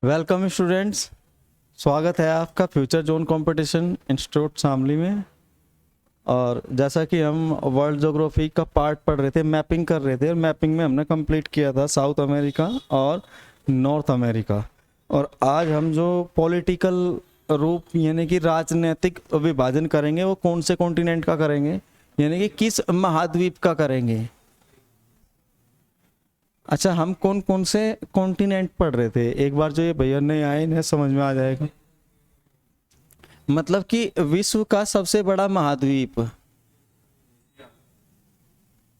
Welcome students, स्वागत है आपका future zone competition institute Shamli में। और जैसा कि हम वर्ल्ड ज्योग्राफी का पार्ट पढ़ रहे थे, मैपिंग कर रहे थे, और मैपिंग में हमने कंप्लीट किया था साउथ अमेरिका और नॉर्थ अमेरिका। और आज हम जो पॉलिटिकल रूप यानी कि राजनीतिक विभाजन करेंगे वो कौन से कॉन्टिनेंट का करेंगे, यानी कि किस महाद्वीप का करेंगे। अच्छा, हम कौन कौन से कॉन्टिनेंट पढ़ रहे थे, एक बार जो ये भैया नहीं आए इन्हें समझ में आ जाएगा। मतलब कि विश्व का सबसे बड़ा महाद्वीप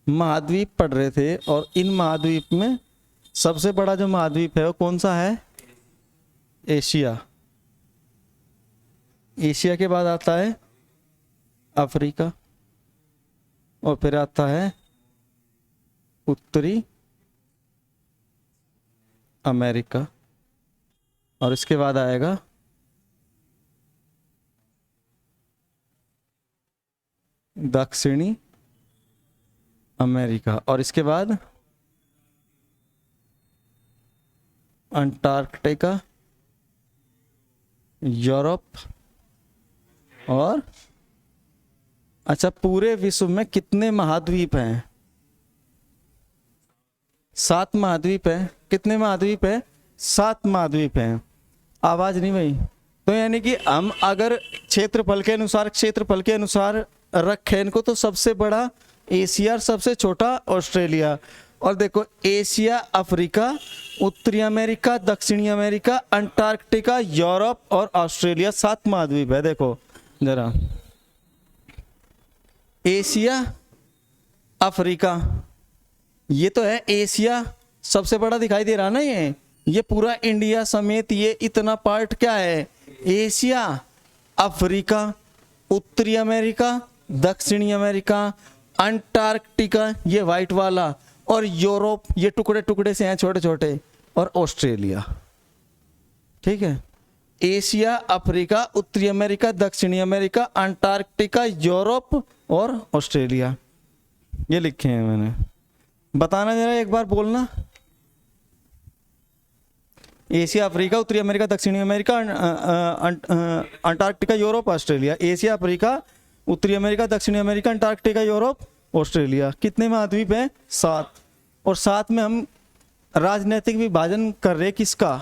महाद्वीप पढ़ रहे थे, और इन महाद्वीप में सबसे बड़ा जो महाद्वीप है वो कौन सा है? एशिया। एशिया के बाद आता है अफ्रीका, और फिर आता है उत्तरी अमेरिका, और इसके बाद आएगा दक्षिणी अमेरिका, और इसके बाद अंटार्कटिका, यूरोप। और अच्छा, पूरे विश्व में कितने महाद्वीप हैं? 7 महाद्वीप है। कितने महाद्वीप है? 7 महाद्वीप हैं। आवाज नहीं भाई। तो यानी कि हम अगर क्षेत्रफल के अनुसार रखें इनको, तो सबसे बड़ा एशिया और सबसे छोटा ऑस्ट्रेलिया। और देखो, एशिया, अफ्रीका, उत्तरी अमेरिका, दक्षिणी अमेरिका, अंटार्कटिका, यूरोप और ऑस्ट्रेलिया, 7 महाद्वीप है। देखो जरा, एशिया, अफ्रीका, ये तो है एशिया, सबसे बड़ा दिखाई दे रहा ना। ये पूरा इंडिया समेत ये इतना पार्ट क्या है? एशिया, अफ्रीका, उत्तरी अमेरिका, दक्षिणी अमेरिका, अंटार्कटिका ये वाइट वाला, और यूरोप ये टुकड़े टुकड़े से हैं छोटे छोटे, और ऑस्ट्रेलिया। ठीक है, एशिया, अफ्रीका, उत्तरी अमेरिका, दक्षिणी अमेरिका, अंटार्कटिका, यूरोप और ऑस्ट्रेलिया, ये लिखे हैं मैंने। बताना जरा, एक बार बोलना। एशिया, अफ्रीका, उत्तरी अमेरिका, दक्षिणी America, Antarctica, Europe, Australia. Asia, Africa, उत्तरी अमेरिका, दक्षिणी अमेरिका, अंटार्कटिका, यूरोप, ऑस्ट्रेलिया। कितने महाद्वीप हैं? 7। और 7 में हम राजनीतिक विभाजन कर रहे किसका?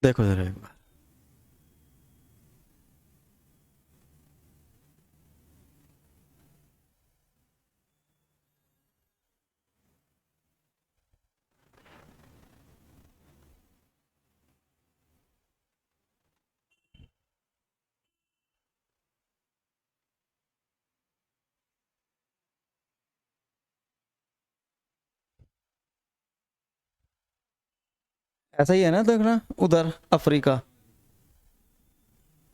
देखो जरा एक बार, ऐसा ही है ना? देखना उधर, अफ्रीका,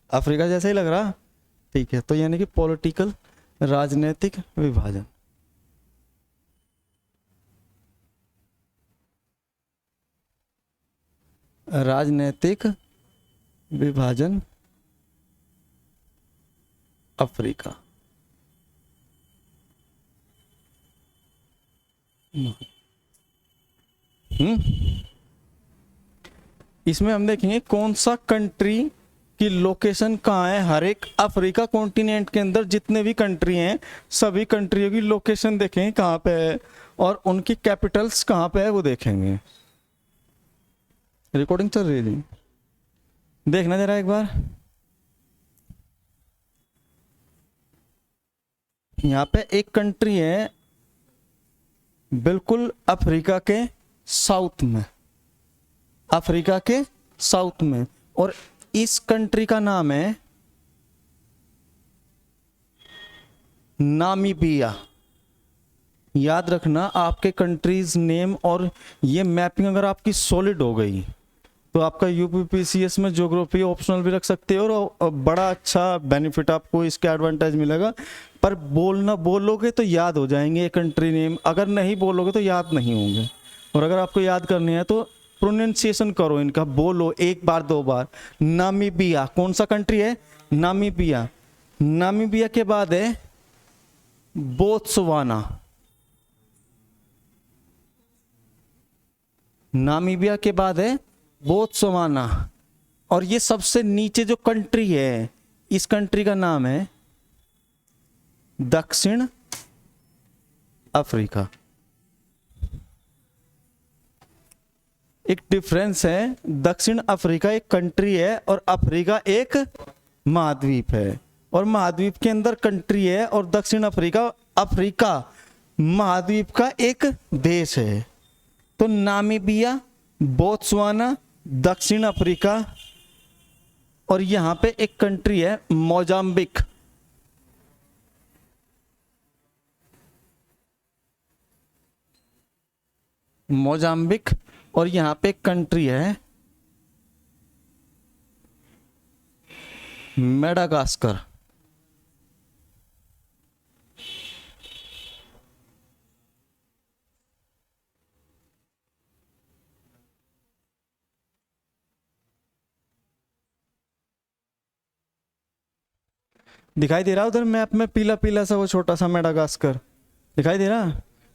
अफ्रीका जैसा ही लग रहा। ठीक है, तो यानी कि पॉलिटिकल, राजनीतिक विभाजन। राजनीतिक विभाजन अफ्रीका। इसमें हम देखेंगे कौन सा कंट्री की लोकेशन कहाँ है। हर एक अफ्रीका कॉन्टिनेंट के अंदर जितने भी कंट्री हैं, सभी कंट्रियों की लोकेशन देखेंगे कहाँ पे है, और उनकी कैपिटल्स कहाँ पे है वो देखेंगे। रिकॉर्डिंग चल रही है जी, देखना जरा एक बार। यहाँ पे एक कंट्री है बिल्कुल अफ्रीका के साउथ में, अफ्रीका के साउथ में, और इस कंट्री का नाम है नामीबिया। याद रखना, आपके कंट्रीज नेम और ये मैपिंग अगर आपकी सॉलिड हो गई तो आपका यूपीपीसीएस में ज्योग्राफी ऑप्शनल भी रख सकते हो और बड़ा अच्छा बेनिफिट आपको इसका एडवांटेज मिलेगा। पर बोलोगे तो याद हो जाएंगे ये कंट्री नेम, अगर नहीं बोलोगे तो याद नहीं होंगे। और अगर आपको याद करनी है तो प्रोनाउंसिएशन करो इनका, बोलो एक बार 2 बार। नामीबिया कौन सा कंट्री है? नामीबिया। नामीबिया के बाद है बोत्सवाना। नामीबिया के बाद है बोत्सवाना। और ये सबसे नीचे जो कंट्री है, इस कंट्री का नाम है दक्षिण अफ्रीका। एक डिफरेंस है, दक्षिण अफ्रीका एक कंट्री है और अफ्रीका एक महाद्वीप है। और महाद्वीप के अंदर कंट्री है और दक्षिण अफ्रीका महाद्वीप का एक देश है। तो नामीबिया, बोत्सवाना, दक्षिण अफ्रीका और यहां पे एक कंट्री है मोजाम्बिक। मोजाम्बिक और यहां पे एक कंट्री है मेडागास्कर। दिखाई दे रहा उधर मैप में पीला पीला सा वो छोटा सा मेडागास्कर दिखाई दे रहा?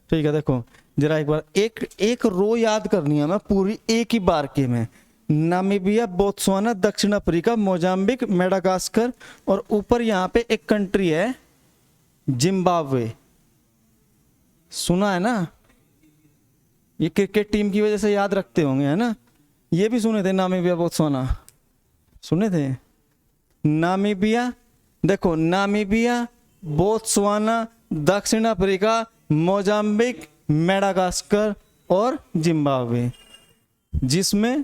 ठीक है, देखो जरा एक बार एक रो याद करनी है मैं पूरी एक ही बार के में। नामीबिया, बोत्सवाना, दक्षिण अफ्रीका, मोजाम्बिक, मेडागास्कर और ऊपर यहां पे एक कंट्री है जिम्बाब्वे। सुना है ना? ये क्रिकेट टीम की वजह से याद रखते होंगे, है ना? ये भी सुने थे नामीबिया, बोत्सवाना सुने थे? नामीबिया देखो, नामीबिया, बोत्सवाना, दक्षिण अफ्रीका, मोजाम्बिक, मेडागास्कर और जिम्बाब्वे, जिसमें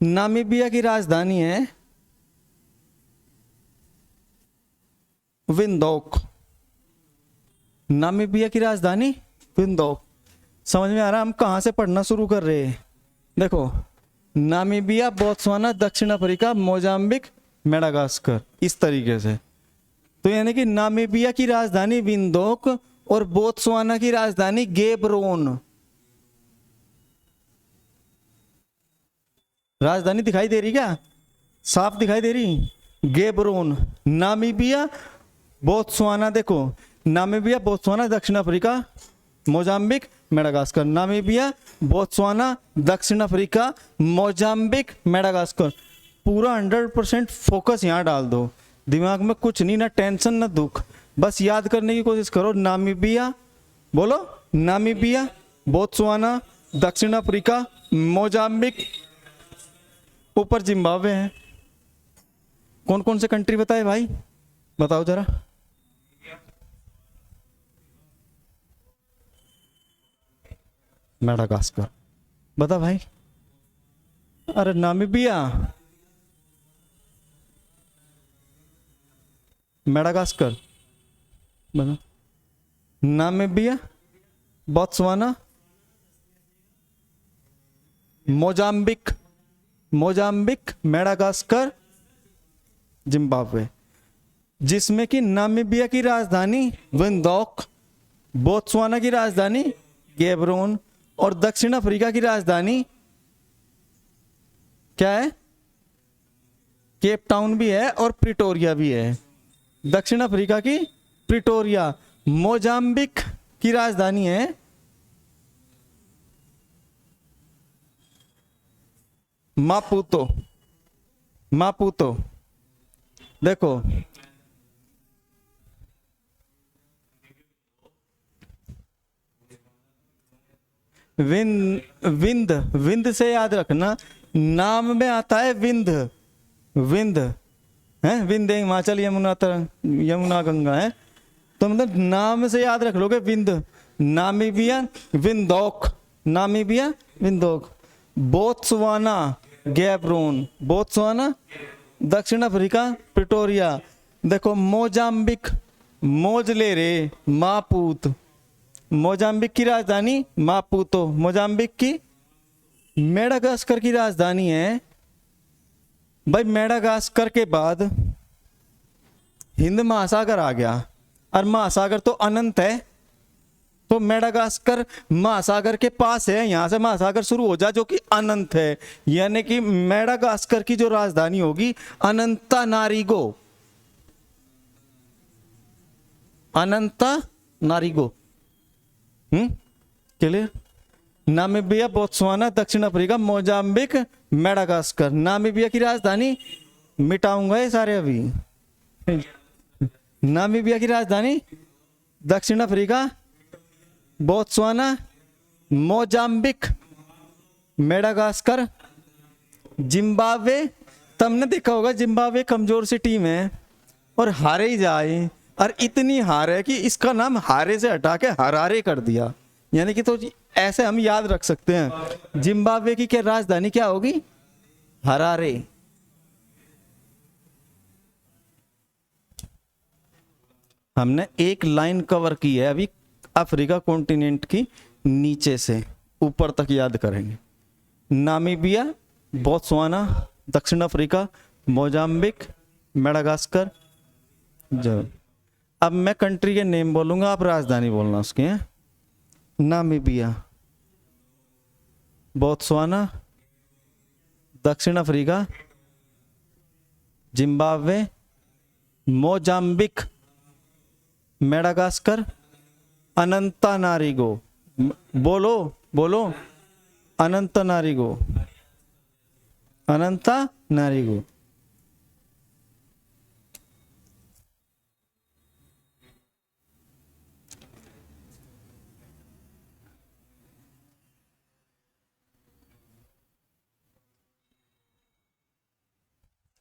नामीबिया की राजधानी है विंडोक। नामीबिया की राजधानी विंडोक। समझ में आ रहा है हम कहां से पढ़ना शुरू कर रहे हैं? देखो, नामीबिया, बोत्सवाना, दक्षिण अफ्रीका, मोजाम्बिक, मेडागास्कर, इस तरीके से। तो यानी कि नामीबिया की राजधानी विंडोक और बोत्सवाना की राजधानी गेबरोन। राजधानी दिखाई दे रही क्या? साफ दिखाई दे रही? गेबरोन। नामीबिया, बोत्सवाना, देखो नामीबिया, बोत्सवाना, दक्षिण Africa, Mozambique, Madagascar. Namibia, Botswana, दक्षिण अफ्रीका, मोजाम्बिक, मेडागास्कर। पूरा 100% फोकस यहां डाल दो, दिमाग में कुछ नहीं, ना टेंशन ना दुख, बस याद करने की कोशिश करो। नामीबिया, बोलो नामीबिया, बोत्सवाना, दक्षिण अफ्रीका, मोजाम्बिक, ऊपर जिम्बाब्वे है। कौन कौन से कंट्री बताए भाई? बताओ जरा। मेडागास्कर बता भाई। अरे नामीबिया, मेडागास्कर बता। Namibia, Botswana, Mozambique, Madagascar, Zimbabwe, जिसमें कि नामीबिया की राजधानी विंडोक, बोत्सवाना की राजधानी गेबरोन और दक्षिण अफ्रीका की राजधानी क्या है? केप टाउन भी है और प्रिटोरिया भी है। दक्षिण अफ्रीका की प्रिटोरिया। मोजाम्बिक की राजधानी है मापुतो। देखो विंद से याद रखना, नाम में आता है विंद है, विंद हिमाचल, यमुना गंगा है, तो मतलब नाम से याद रख लोगे Vind. Namibia Windhoek, Botswana गैब्रोन, Botswana, दक्षिण अफ्रीका प्रिटोरिया। देखो मोजाम्बिक, मोज ले रे, मापूत, मोजाम्बिक की राजधानी मापूतो, मोजाम्बिक की मेडागास्कर की राजधानी है भाई, मेडागास्कर के बाद हिंद महासागर आ गया, और महासागर तो अनंत है, तो मेडागास्कर महासागर के पास है, यहां से महासागर शुरू हो जा जो कि अनंत है, यानी कि मेडागास्कर की जो राजधानी होगी अनंतानारिगो, अनंतानारिगो। क्लियर। नामीबिया, बोत्सवाना, दक्षिण अफ्रीका, मोजाम्बिक, मेडागास्कर। नामीबिया की राजधानी मिटाऊंगा ये सारे अभी। नामीबिया की राजधानी दक्षिण Africa, Botswana, Mozambique, Madagascar, Zimbabwe. तुमने देखा होगा जिम्बाब्वे कमजोर सी टीम है और हारे ही जाए, और इतनी हार है कि इसका नाम हारे से हटा के हरारे कर दिया, यानी कि तो ऐसे हम याद रख सकते हैं। जिम्बाब्वे की क्या राजधानी क्या होगी? हरारे। हमने एक लाइन कवर की है अभी अफ्रीका कॉन्टिनेंट की, नीचे से ऊपर तक याद करेंगे। नामीबिया, बोत्सवाना, दक्षिण अफ्रीका, मोजाम्बिक, मेडागास्कर। अब मैं कंट्री के नेम बोलूंगा, आप राजधानी बोलना उसकी है। नामीबिया, बोत्सवाना, दक्षिण अफ्रीका, जिम्बाब्वे, मोजाम्बिक, मेडागास्कर, अनंतानारिगो। बोलो बोलो, अनंतानारिगो, अनंतानारिगो।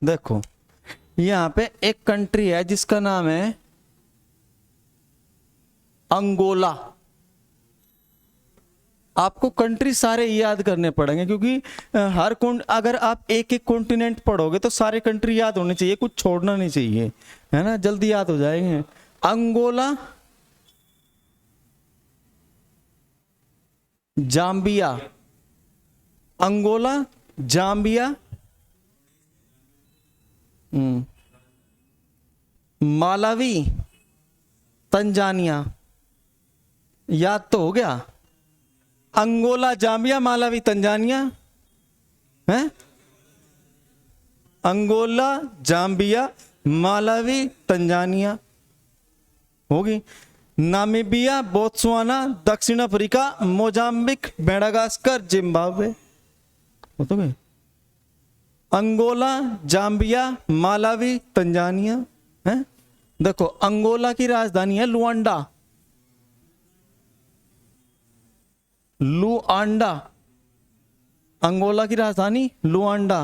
देखो यहां पे एक कंट्री है जिसका नाम है अंगोला। आपको कंट्री सारे याद करने पड़ेंगे, क्योंकि अगर आप एक एक कॉन्टिनेंट पढ़ोगे तो सारे कंट्री याद होने चाहिए, कुछ छोड़ना नहीं चाहिए, है ना, जल्दी याद हो जाएंगे। Angola, Zambia, Angola, Zambia, Malawi, Tanzania. याद तो हो गया, अंगोला, जाम्बिया, मालावी, तंजानिया है। अंगोला, जाम्बिया, मालावी, तंजानिया होगी। नामीबिया, बोत्सवाना, दक्षिण अफ्रीका, मोजाम्बिक, मेडागास्कर, जिम्बाब्वे हो तो गए। अंगोला, जाम्बिया, मालावी, तंजानिया है। देखो अंगोला की राजधानी है लुआंडा, लुआंडा। अंगोला की राजधानी लुआंडा।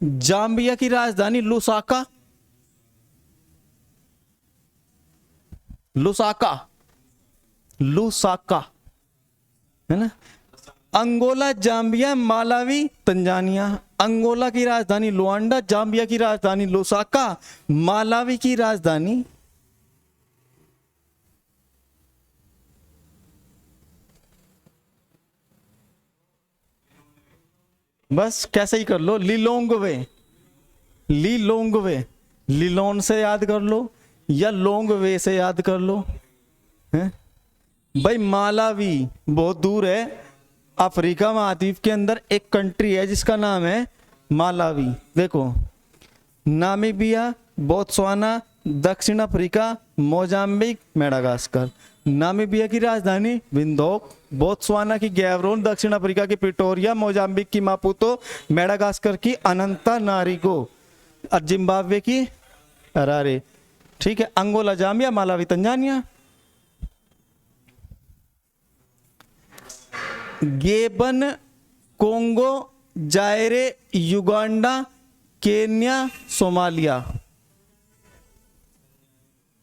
जाम्बिया की राजधानी लुसाका, लुसाका, लुसाका है ना। Angola, Zambia, Malawi, Tanzania. Angola की राजधानी लुआंडा, जाम्बिया की राजधानी लुसाका, मालावी की राजधानी बस कैसे ही कर लो, लिलोंगवे, लिलोंगवे। लिलोन से याद कर लो या लोंगवे से याद कर लो, है भाई। मालावी बहुत दूर है, अफ्रीका महाद्वीप के अंदर एक कंट्री है जिसका नाम है मालावी। देखो नामीबिया, बोत्सवाना, दक्षिण अफ्रीका, मोजाम्बिक, मेडागास्कर। नामीबिया की राजधानी विंडहोक, बोत्सवाना की गैवरोन, दक्षिण अफ्रीका की प्रिटोरिया, मोजाम्बिक की मापुतो, मेडागास्कर की अनंतानारिगो और जिम्बाब्वे की हरारे। ठीक है। Angola, Zambia, Malawi, Tanzania. Gabon, Congo, Zaire, Uganda, Kenya, Somalia.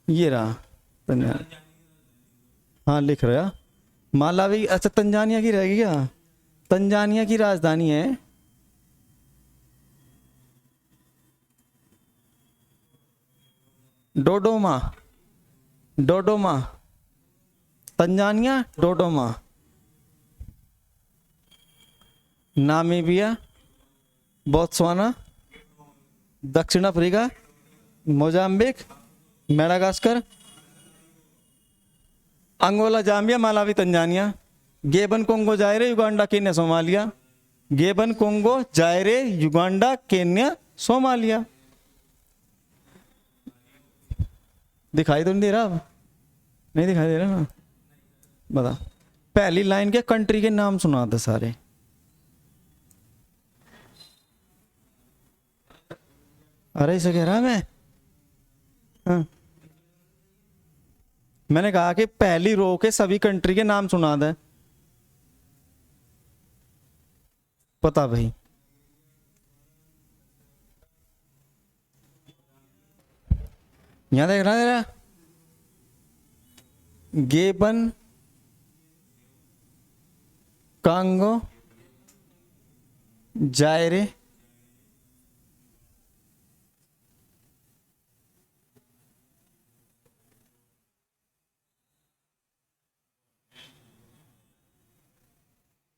ये रहा तंजानिया। हाँ लिख रहा। मालावी, अच्छा तंजानिया की रहेगी क्या? तंजानिया की राजधानी है Dodoma, Dodoma. Tanzania, Dodoma. Namibia, Botswana, दक्षिण Africa, Mozambique, Madagascar, Angola, Zambia, Malawi, Tanzania, Gabon, Congo, Zaire, Uganda, Kenya, Somalia. Gabon, Congo, Zaire, Uganda, Kenya, Somalia. दिखाई तो नहीं दे रहा अब? नहीं दिखाई दे रहा ना? बता। पहली लाइन के कंट्री के नाम सुना दे सारे। अरे इसे कह रहा मैं। हाँ। मैंने कहा कि पहली रो के सभी कंट्री के नाम सुना दे। पता भाई। यहां देख रहा है Gabon, Congo, Zaire,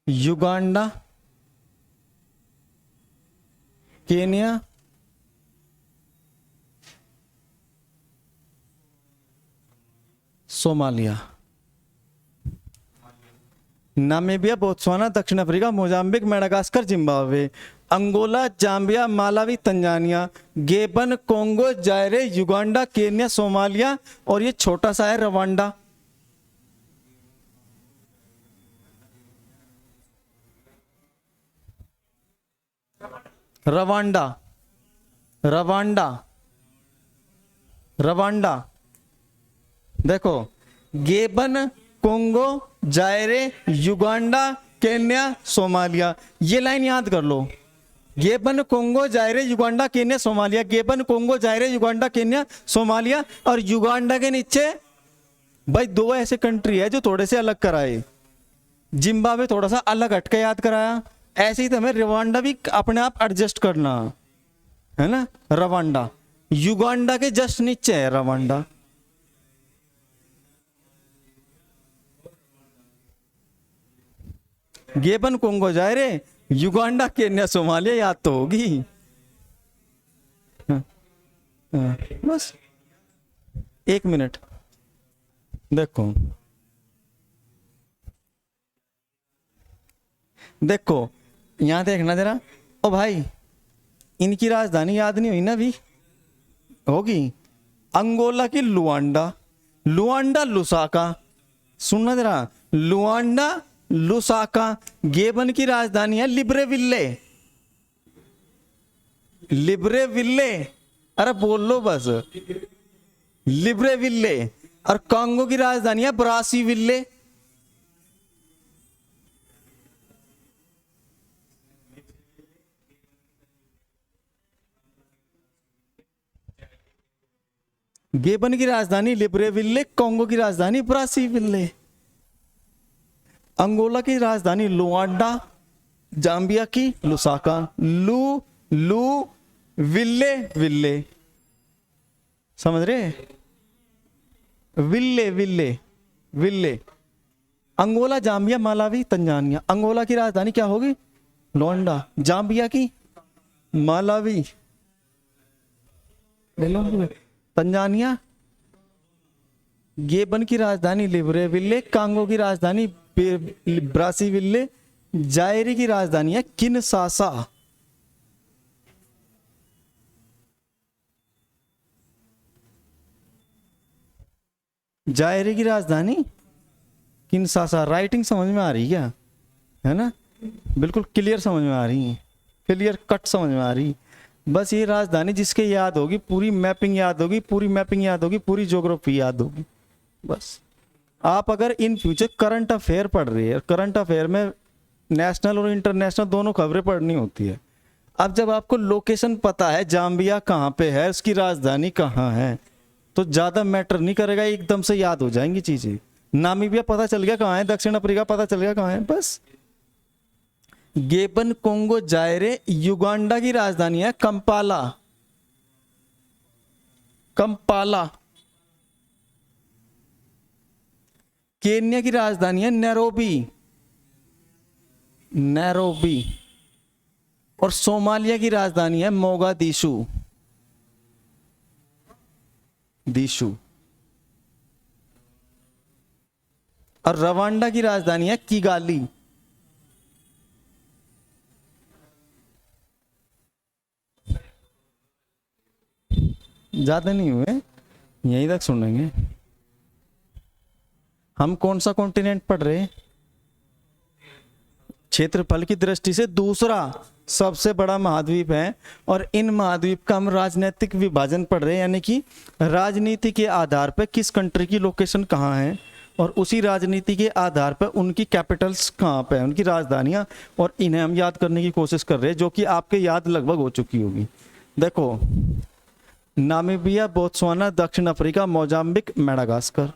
Uganda, Kenya, Somalia. Namibia, Botswana, दक्षिण Africa, Mozambique, Madagascar, Zimbabwe, Angola, Zambia, Malawi, Tanzania, Gabon, Congo, Zaire, Uganda, Kenya, Somalia और ये छोटा सा है रवांडा। Rwanda, Rwanda, Rwanda. देखो, Gabon, Congo, Zaire, Uganda, Kenya, Somalia. ये line याद कर लो। Gabon, Congo, Zaire, Uganda, Kenya, Somalia. Gabon, Congo, Zaire, Uganda, Kenya, Somalia. और युगांडा के नीचे भाई दो ऐसे कंट्री है जो थोड़े से अलग कराए। जिम्बाब्वे थोड़ा सा अलग हटके याद कराया। ऐसे ही तो हमें रवांडा भी अपने आप एडजस्ट करना है ना। रवांडा युगांडा के जस्ट नीचे है Rwanda. Gabon, Congo, Zaire, Uganda, Kenya, Somalia याद तो होगी। हाँ, हाँ, बस 1 मिनट देखो। देखो यहां देखना जरा। ओ भाई, इनकी राजधानी याद नहीं हुई ना? अभी होगी। अंगोला की लुआंडा, लुआंडा लुसाका। सुनना जरा, लुआंडा लुसाका। गेबन की राजधानी है लिब्रेविल्ले, लिब्रेविल्ले। अरे बोल लो बस, लिब्रेविल्ले। और कांगो की राजधानी है ब्रासीविल्ले। गेबन की राजधानी लिब्रेविल्ले, कांगो की राजधानी ब्रासीविल्ले, अंगोला की राजधानी लुआंडा, जाम्बिया की लुसाका। लू लू विल्ले विल्ले, समझ रहे? विल्ले विल्ले विल्ले। Angola, Zambia, Malawi, Tanzania. Angola की राजधानी क्या होगी? लुआंडा। जाम्बिया की मालावी ले लो। तंजानिया, गेबन की राजधानी लिब्रेविल्ले, कांगो की राजधानी ब्रासीविल्ले, जायरे की राजधानी है किनशासा। जायरे की राजधानी किनशासा। राइटिंग समझ में आ रही क्या? है ना? बिल्कुल क्लियर समझ में आ रही है, क्लियर कट समझ में आ रही। बस ये राजधानी जिसके याद होगी, पूरी मैपिंग याद होगी, पूरी मैपिंग याद होगी, पूरी ज्योग्राफी याद होगी। बस आप अगर इन फ्यूचर करंट अफेयर पढ़ रही है, करंट अफेयर में नेशनल और इंटरनेशनल दोनों खबरें पढ़नी होती है। अब जब आपको लोकेशन पता है, जाम्बिया कहाँ पे है, उसकी राजधानी कहाँ है, तो ज्यादा मैटर नहीं करेगा, एकदम से याद हो जाएंगी चीजें। नामीबिया पता चल गया कहाँ है, दक्षिण अफ्रीका पता चल गया कहाँ है, बस। गेबन, कोंगो, जायरे, युगांडा की राजधानी है कंपाला, कंपाला। केन्या की राजधानी है नैरोबी, नैरोबी। और सोमालिया की राजधानी है मोगादिशु। दिशु। और रवांडा की राजधानी है किगाली। ज्यादा नहीं हुए, यहीं तक सुनेंगे। हम कौन सा कॉन्टिनेंट पढ़ रहे हैं? क्षेत्रफल की दृष्टि से दूसरा सबसे बड़ा महाद्वीप है, और इन महाद्वीप का हम राजनीतिक विभाजन पढ़ रहे हैं, यानी कि राजनीति के आधार पर किस कंट्री की लोकेशन कहाँ है, और उसी राजनीति के आधार पर उनकी कैपिटल्स कहाँ पे है, उनकी राजधानियाँ, और इन्हें हम याद करने की कोशिश कर रहे हैं, जो कि आपके याद लगभग हो चुकी होगी। देखो, नामीबिया, बोत्सवाना, दक्षिण Africa, Mozambique, Madagascar,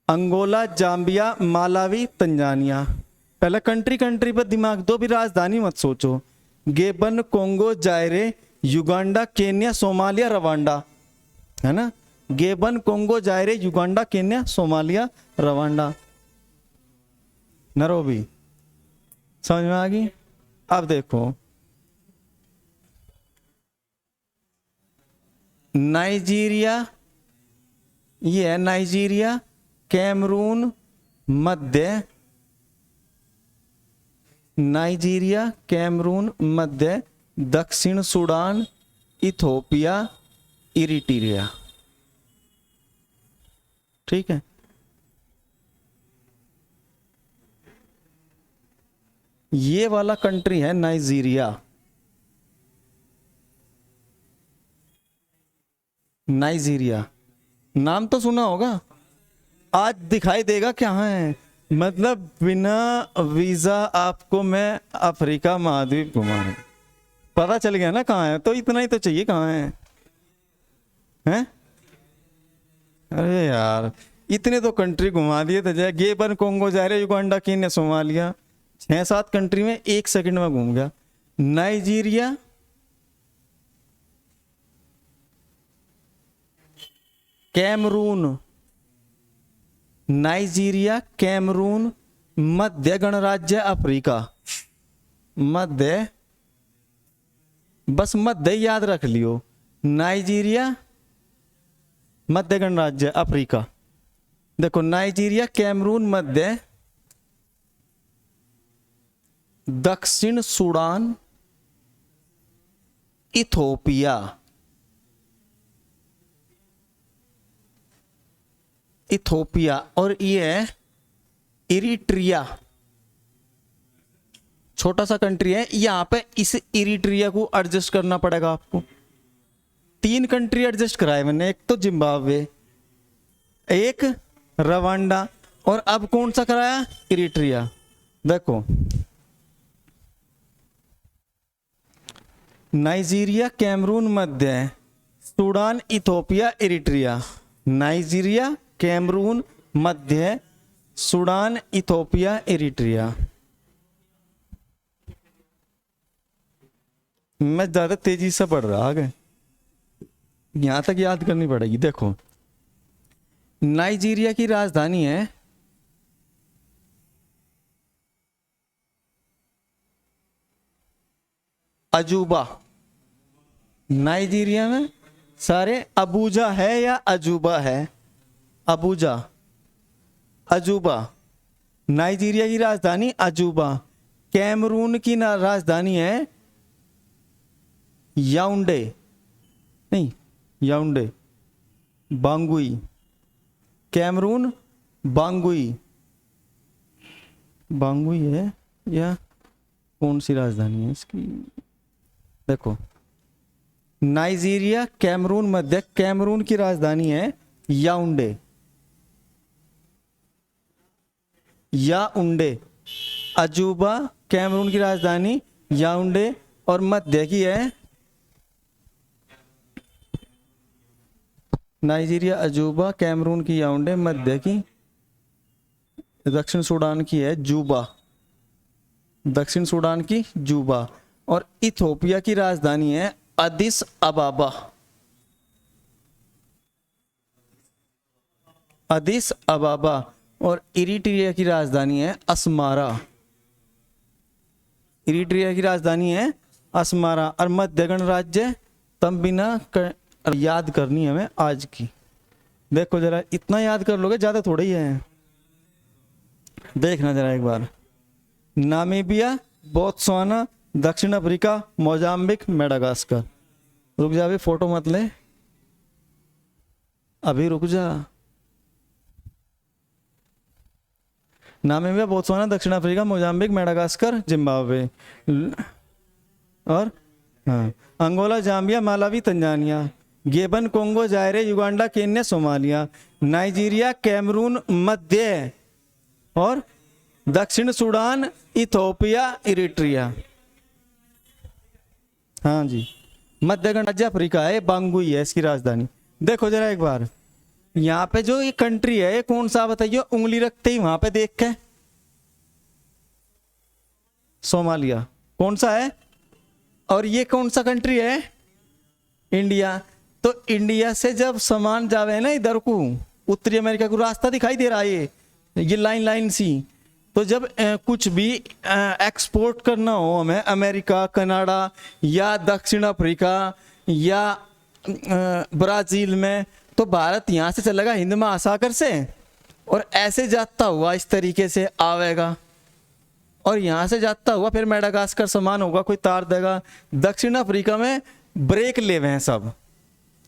Angola, Zambia, Malawi, Tanzania. पहले कंट्री कंट्री पर दिमाग दो, भी राजधानी मत सोचो। Gabon, Congo, Zaire, Uganda, Kenya, Somalia, Rwanda, है ना। Gabon, Congo, Zaire, Uganda, Kenya, Somalia, Rwanda, Nairobi. समझ में आ गई? अब देखो, नाइजीरिया, ये है नाइजीरिया, कैमरून, मध्य, नाइजीरिया, कैमरून, मध्य, दक्षिण सूडान, इथोपिया, इरिट्रिया। ठीक है। ये वाला कंट्री है नाइजीरिया। नाइजीरिया नाम तो सुना होगा, आज दिखाई देगा कहाँ है। मतलब बिना वीजा आपको मैं अफ्रीका महाद्वीप घुमाऊं, पता चल गया ना कहाँ है, तो इतना ही तो चाहिए कहाँ है, हैं? अरे यार, इतने तो कंट्री घुमा दिए थे। जाए Gabon, Congo, Zaire, Uganda, Kenya, Somalia, 6-7 country में 1 सेकंड में घूम गया। नाइजीरिया, कैमरून, नाइजीरिया, कैमरून, मध्य गणराज्य अफ्रीका, मध्य, बस मध्य याद रख लियो, नाइजीरिया, मध्य गणराज्य अफ्रीका। देखो, नाइजीरिया, कैमरून, मध्य, दक्षिण सूडान, इथोपिया, इथोपिया, और ये है इरिट्रिया। छोटा सा कंट्री है, यहां पे इस इरिट्रिया को एडजस्ट करना पड़ेगा आपको। 3 कंट्री एडजस्ट कराए मैंने, एक तो जिम्बाब्वे, एक रवांडा, और अब कौन सा कराया? इरिट्रिया। देखो, नाइजीरिया, कैमरून, मध्य, Sudan, Ethiopia, Eritrea. Nigeria, Cameroon, मध्य, सूडान, इथोपिया, इरिट्रिया। मैं ज्यादा तेजी से पढ़ रहा, आगे यहां तक याद करनी पड़ेगी। देखो, नाइजीरिया की राजधानी है अजूबा। नाइजीरिया में सारे अबूजा है या अजूबा है? अबूजा, अजूबा। नाइजीरिया की राजधानी अजूबा। कैमरून की राजधानी है याउंडे, नहीं याउंडे, बांगुई। कैमरून बांगुई, बांगुई है या कौन सी राजधानी है इसकी? देखो, नाइजीरिया, कैमरून, मध्य, कैमरून की राजधानी है याउंडे, याउंडे। अजूबा, कैमरून की राजधानी याउंडे, और मध्य की है नाइजीरिया, अजूबा, कैमरून की याउंडे, मध्य की, दक्षिण सूडान की है जूबा, दक्षिण सूडान की जूबा, और इथोपिया की राजधानी है अदिस अबाबा, अदिस अबाबा, और इरिट्रिया की राजधानी है अस्मारा। इरिट्रिया की राजधानी है असमारा और मध्य गणराज्य तंबिना याद करनी है हमें आज की। देखो जरा, इतना याद कर लोगे, ज्यादा थोड़ा ही है। देखना जरा एक बार, नामीबिया, बोत्सवाना, दक्षिण अफ्रीका, मोजाम्बिक, मेडागास्कर। रुक जा अभी, फोटो मत ले, अभी रुक जा। नामीबिया, बोत्सवाना, दक्षिण अफ्रीका, मोजाम्बिक, मेडागास्कर, जिम्बाब्वे और हाँ, Angola, Zambia, Malawi, Tanzania, Gabon, Congo, Zaire, Uganda, Kenya, Somalia, Nigeria, Cameroon, मध्य और दक्षिण सूडान, इथोपिया, इरिट्रिया। हाँ जी, मध्य गणराज्य अफ्रीका है, बांगुई है इसकी राजधानी। देखो जरा एक बार, यहाँ पे जो ये कंट्री है ये कौन सा बताइए, उंगली रखते ही वहां पे देख के, सोमालिया कौन सा है, और ये कौन सा कंट्री है, इंडिया। तो इंडिया से जब सामान जावे ना इधर को, उत्तरी अमेरिका को रास्ता दिखाई दे रहा है ये लाइन लाइन सी। तो जब कुछ भी एक्सपोर्ट करना हो हमें अमेरिका, कनाडा या दक्षिण अफ्रीका या ब्राजील में, तो भारत यहाँ से चलेगा हिंद महासागर से और ऐसे जाता हुआ इस तरीके से आवेगा, और यहाँ से जाता हुआ फिर मेडागास्कर सामान होगा, कोई तार देगा। दक्षिण अफ्रीका में ब्रेक ले हुए हैं सब,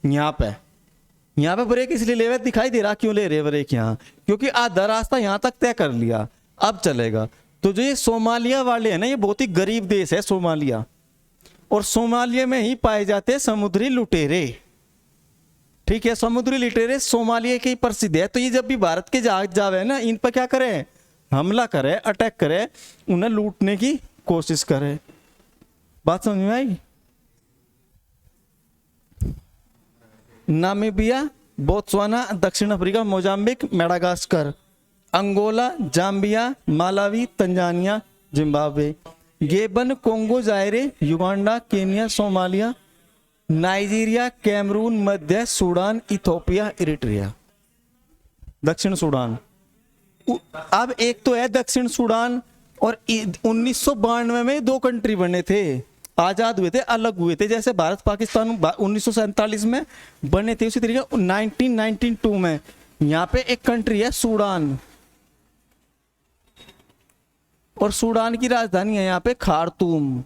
यहाँ पे ब्रेक इसलिए ले हुए, दिखाई दे रहा क्यों ले रहे ब्रेक यहाँ, क्योंकि आधा रास्ता यहाँ तक तय कर लिया, अब चलेगा। तो जो ये सोमालिया वाले हैं ना, ये बहुत ही गरीब देश है सोमालिया, और सोमालिया में ही पाए जाते हैं समुद्री लुटेरे। ठीक है, समुद्री लुटेरे सोमालिया के ही प्रसिद्ध है। तो ये जब भी भारत के जहाज जावे ना, इन पर क्या करे, हमला करे, अटैक करे, उन्हें लूटने की कोशिश करे। बात समझ में आई। नामीबिया, बोत्सवाना, दक्षिण Africa, Mozambique, Madagascar, Angola, Zambia, Malawi, Tanzania, Zimbabwe, Gabon, Congo, Zaire, Uganda, Kenya, Somalia, Nigeria, Cameroon, मध्य सूडान, इथोपिया, इरिट्रिया। दक्षिण सूडान, अब एक तो है दक्षिण सूडान, और 1992 में दो कंट्री बने थे, आजाद हुए थे, अलग हुए थे। जैसे भारत पाकिस्तान 1947 में बने थे, उसी तरीके 1992 में यहाँ पे एक कंट्री है सूडान, और सूडान की राजधानी है यहाँ पे खार्तूम।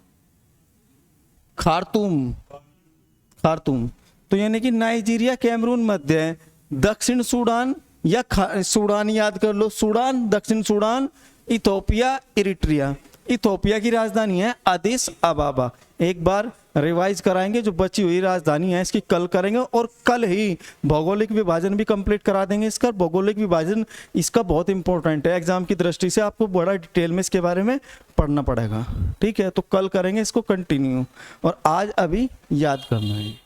तो यानी कि नाइजीरिया, कैमरून मध्य है, दक्षिण सूडान या सूडान याद कर लो, सूडान, दक्षिण सूडान, इथोपिया, इरिट्रिया। इथोपिया की राजधानी है अदिस अबाबा। एक बार रिवाइज कराएंगे, जो बची हुई राजधानी है इसकी कल करेंगे, और कल ही भौगोलिक विभाजन भी कंप्लीट करा देंगे इसका। भौगोलिक विभाजन इसका बहुत इंपॉर्टेंट है, एग्जाम की दृष्टि से आपको बड़ा डिटेल में इसके बारे में पढ़ना पड़ेगा। ठीक है, तो कल करेंगे इसको कंटिन्यू, और आज अभी याद करना है।